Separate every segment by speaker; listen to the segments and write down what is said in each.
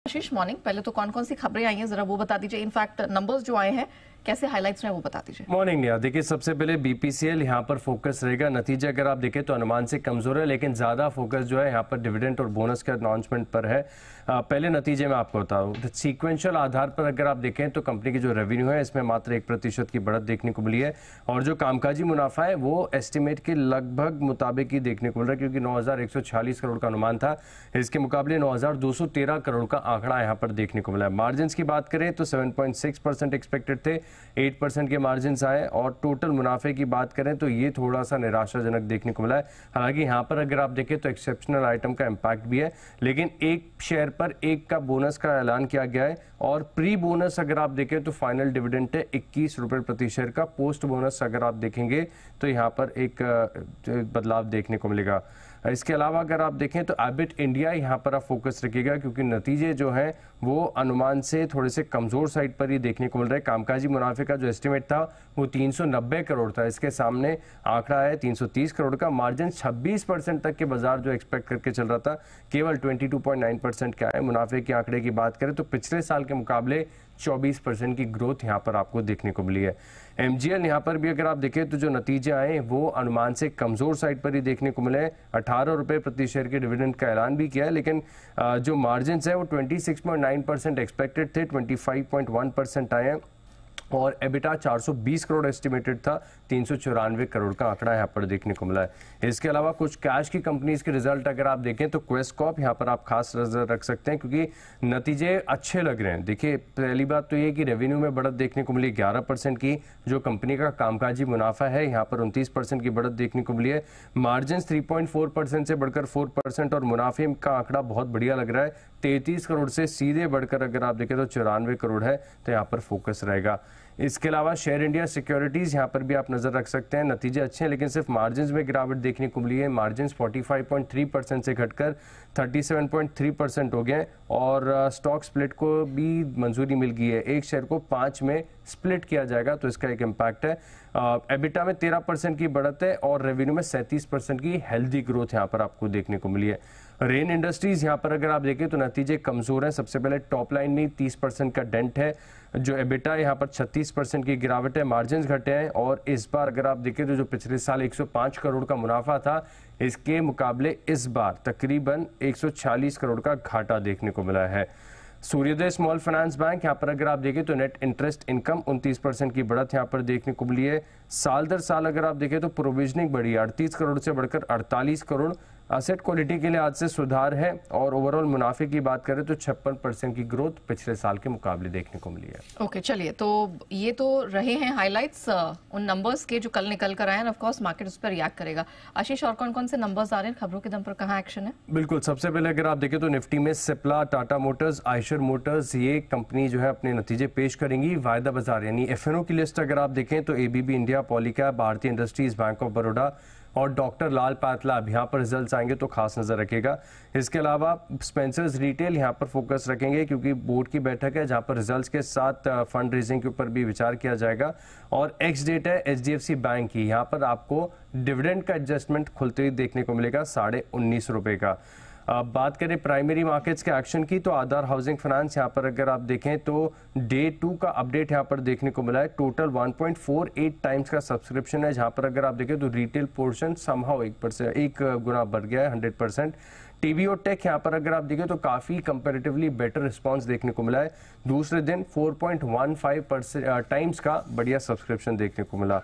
Speaker 1: आशीष, morning. पहले तो कौन कौन सी खबरें आई हैं जरा वो बता दीजिए। इनफैक्ट नंबर्स जो आए हैं कैसे हाइलाइट्स हैं वो बता दीजिए।
Speaker 2: मॉर्निंग निया, देखिए सबसे पहले बीपीसीएल यहाँ पर फोकस रहेगा। नतीजे अगर आप देखें तो अनुमान से कमजोर है, लेकिन ज्यादा फोकस जो है यहाँ पर डिविडेंड और बोनस के अनाउंसमेंट पर है। पहले नतीजे में आपको बताऊं, सीक्वेंशियल आधार पर अगर आप देखें तो कंपनी की जो रेवेन्यू है इसमें मात्र 1% की बढ़त देखने को मिली है, और जो कामकाजी मुनाफा है वो एस्टिमेट के लगभग मुताबिक ही देखने को मिल रहा है, क्योंकि 9,146 करोड़ का अनुमान था, इसके मुकाबले 9,213 करोड़ का आंकड़ा यहाँ पर देखने को मिला है। मार्जिन की बात करें तो 7.6% एक्सपेक्टेड थे, 8% के मार्जिन आए, और टोटल मुनाफे की बात करें तो ये थोड़ा सा निराशाजनक देखने को मिला है। हालांकि यहाँ पर अगर आप देखें तो एक्सेप्शनल आइटम का इम्पैक्ट भी है, लेकिन एक शेयर पर 1 का बोनस का ऐलान किया गया है, और प्री बोनस अगर आप देखें तो फाइनल डिविडेंड है 21 रुपए प्रति शेयर का। पोस्ट बोनस अगर आप देखेंगे तो यहाँ पर एक बदलाव देखने को मिलेगा। इसके अलावा अगर आप देखें तो एबिट इंडिया यहाँ पर आप फोकस रखिएगा, क्योंकि नतीजे जो हैं वो अनुमान से थोड़े से कमजोर साइड पर ही देखने को मिल रहा है। कामकाजी मुनाफे का जो एस्टिमेट था वो 390 करोड़ था, इसके सामने आंकड़ा है 330 करोड़ का। मार्जिन 26% तक के बाजार जो एक्सपेक्ट करके चल रहा था, केवल 22.9% का है। मुनाफे के आंकड़े की बात करें तो पिछले साल के मुकाबले 24% की ग्रोथ यहाँ पर आपको देखने को मिली है। एमजीएल यहाँ पर भी अगर आप देखें तो जो नतीजे आए वो अनुमान से कमजोर साइड पर ही देखने को मिले। 18 रुपए प्रति शेयर के डिविडेंड का ऐलान भी किया है, लेकिन जो मार्जिन है वो 26.9% एक्सपेक्टेड थे, 25.1% आए हैं, और एबिटा 420 करोड़ एस्टिमेटेड था, 394 करोड़ का आंकड़ा यहाँ पर देखने को मिला है। इसके अलावा कुछ कैश की कंपनीज के रिजल्ट अगर आप देखें तो क्वेस्ट कॉर्प यहाँ पर आप खास नजर रख सकते हैं, क्योंकि नतीजे अच्छे लग रहे हैं। देखिए पहली बात तो ये कि रेवेन्यू में बढ़त देखने को मिली 11% की, जो कंपनी का कामकाजी मुनाफा है यहाँ पर 29% की बढ़त देखने को मिली है। मार्जिन 3.4% से बढ़कर 4%, और मुनाफे का आंकड़ा बहुत बढ़िया लग रहा है, 33 करोड़ से सीधे बढ़कर अगर आप देखें तो 94 करोड़ है, तो यहाँ पर फोकस रहेगा। इसके अलावा शेयर इंडिया सिक्योरिटीज यहाँ पर भी आप नजर रख सकते हैं। नतीजे अच्छे हैं, लेकिन सिर्फ मार्जिन में गिरावट देखने को मिली है। मार्जिन 45.3% से घटकर 37.3% हो गए, और स्टॉक स्प्लिट को भी मंजूरी मिल गई है। एक शेयर को 5 में स्प्लिट किया जाएगा, तो इसका एक इम्पैक्ट है। एबिटा में 13% की बढ़त है, और रेवेन्यू में 37% की हेल्दी ग्रोथ यहाँ पर आपको देखने को मिली है। रेन इंडस्ट्रीज यहाँ पर अगर आप देखें तो नतीजे कमजोर हैं। सबसे पहले टॉप लाइन में 30% का डेंट है, जो एबिटा यहाँ पर 36% की गिरावट है, मार्जिन घटे हैं, और इस बार अगर आप देखें तो जो पिछले साल 105 करोड़ का मुनाफा था, इसके मुकाबले इस बार तकरीबन 140 करोड़ का घाटा देखने को मिला है। सूर्योदय स्मॉल फाइनेंस बैंक यहाँ पर अगर आप देखें तो नेट इंटरेस्ट इनकम 29% की बढ़त यहाँ पर देखने को मिली है। साल दर साल अगर आप देखें तो प्रोविजनिंग बढ़ी, 38 करोड़ से बढ़कर 48 करोड़। असेट क्वालिटी के लिए आज से सुधार है, और ओवरऑल मुनाफे की बात करें तो 56% की ग्रोथ पिछले साल के मुकाबले देखने को मिली है।
Speaker 1: ओके, चलिए, तो ये तो रहे हैं हाइलाइट्स उन नंबर्स के जो कल निकल कर आए हैं। ऑफ कोर्स मार्केट उस पर रिएक्ट करेगा। आशीष, और कौन कौन से नंबर्स आ रहे हैं खबरों के दम पर, कहाँ एक्शन है?
Speaker 2: बिल्कुल, सबसे पहले अगर आप देखें तो निफ्टी में सिप्ला, टाटा मोटर्स, आयशर मोटर्स, ये कंपनी जो है अपने नतीजे पेश करेंगी। वायदा बाजार यानी एफएनओ की लिस्ट अगर आप देखें तो एबीबी इंडिया, पॉलीकैब, भारतीय इंडस्ट्रीज, बैंक ऑफ बड़ौदा और डॉक्टर लाल पैथलैब यहाँ पर रिजल्ट्स आएंगे, तो खास नजर रखेगा। इसके अलावा स्पेंसर्स रिटेल यहाँ पर फोकस रखेंगे, क्योंकि बोर्ड की बैठक है जहाँ पर रिजल्ट्स के साथ फंड रेजिंग के ऊपर भी विचार किया जाएगा। और एक्स डेट है एचडीएफसी बैंक की, यहाँ पर आपको डिविडेंड का एडजस्टमेंट खुलते ही देखने को मिलेगा 19.5 रुपए का। अब बात करें प्राइमरी मार्केट्स के एक्शन की, तो आधार हाउसिंग फाइनेंस यहाँ पर अगर आप देखें तो डे 2 का अपडेट यहाँ पर देखने को मिला है। टोटल 1.48 टाइम्स का सब्सक्रिप्शन है, जहाँ पर अगर आप देखें तो रिटेल पोर्शन समहाउ 1 गुना बढ़ गया है, 100%। टीवीओ टेक यहाँ पर अगर आप देखें तो काफी कंपैरेटिवली बेटर रिस्पांस देखने को मिला है। दूसरे दिन 4.15 टाइम्स का बढ़िया सब्सक्रिप्शन देखने को मिला।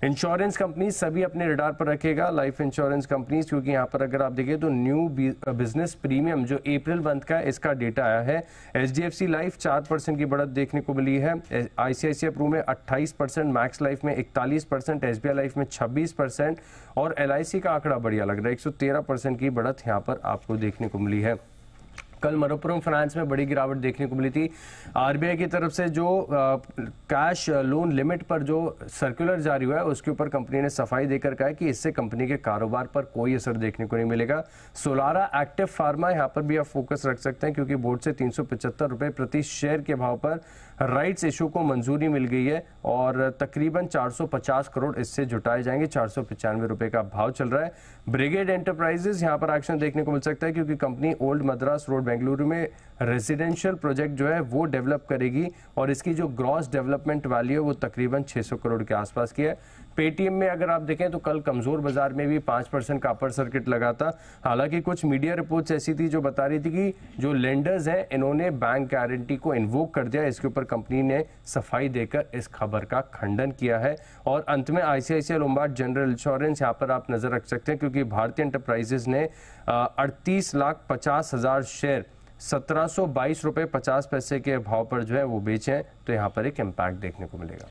Speaker 2: इंश्योरेंस कंपनी सभी अपने रडार पर रखेगा, लाइफ इंश्योरेंस कंपनीज, क्योंकि यहाँ पर अगर आप देखें तो न्यू बिजनेस प्रीमियम जो अप्रैल मंथ का है, इसका डेटा आया है। एचडीएफसी लाइफ 4% की बढ़त देखने को मिली है, आईसीआईसीआई प्रू में 28%, मैक्स लाइफ में 41%, एसबीआई लाइफ में 26%, और एलआईसी का आंकड़ा बढ़िया लग रहा है, 113% की बढ़त यहाँ पर आपको देखने को मिली है। कल मनोपुरम फाइनेंस में बड़ी गिरावट देखने को मिली थी। आरबीआई की तरफ से जो कैश लोन लिमिट पर जो सर्कुलर जारी हुआ है, उसके ऊपर कंपनी ने सफाई देकर कहा है कि इससे कंपनी के कारोबार पर कोई असर देखने को नहीं मिलेगा। सोलारा एक्टिव फार्मा यहाँ पर भी आप फोकस रख सकते हैं, क्योंकि बोर्ड से 375 रुपए प्रति शेयर के भाव पर राइट्स इशू को मंजूरी मिल गई है, और तकरीबन 450 करोड़ इससे जुटाए जाएंगे। 495 रुपए का भाव चल रहा है। ब्रिगेड एंटरप्राइजेस यहाँ पर एक्शन देखने को मिल सकता है, क्योंकि company old Madras road Bengaluru में रेजिडेंशियल प्रोजेक्ट जो है वो डेवलप करेगी और इसकी जो ग्रॉस डेवलपमेंट वैल्यू है वो तकरीबन 600 करोड़ के आसपास की है। पेटीएम में अगर आप देखें तो कल कमजोर बाजार में भी 5% का अपर सर्किट लगा था। हालांकि कुछ मीडिया रिपोर्ट्स ऐसी थी जो बता रही थी कि जो लेंडर्स हैं इन्होंने बैंक गारंटी को इन्वोक कर दिया। इसके ऊपर कंपनी ने सफाई देकर इस खबर का खंडन किया है। और अंत में आईसीआईसीआई लोम्बार्ड जनरल इंश्योरेंस यहाँ पर आप नजर रख सकते हैं, क्योंकि भारतीय एंटरप्राइजेज ने 38,50,000 शेयर 1722 रुपए 50 पैसे के भाव पर जो है वो बेचे हैं, तो यहाँ पर एक इम्पैक्ट देखने को मिलेगा।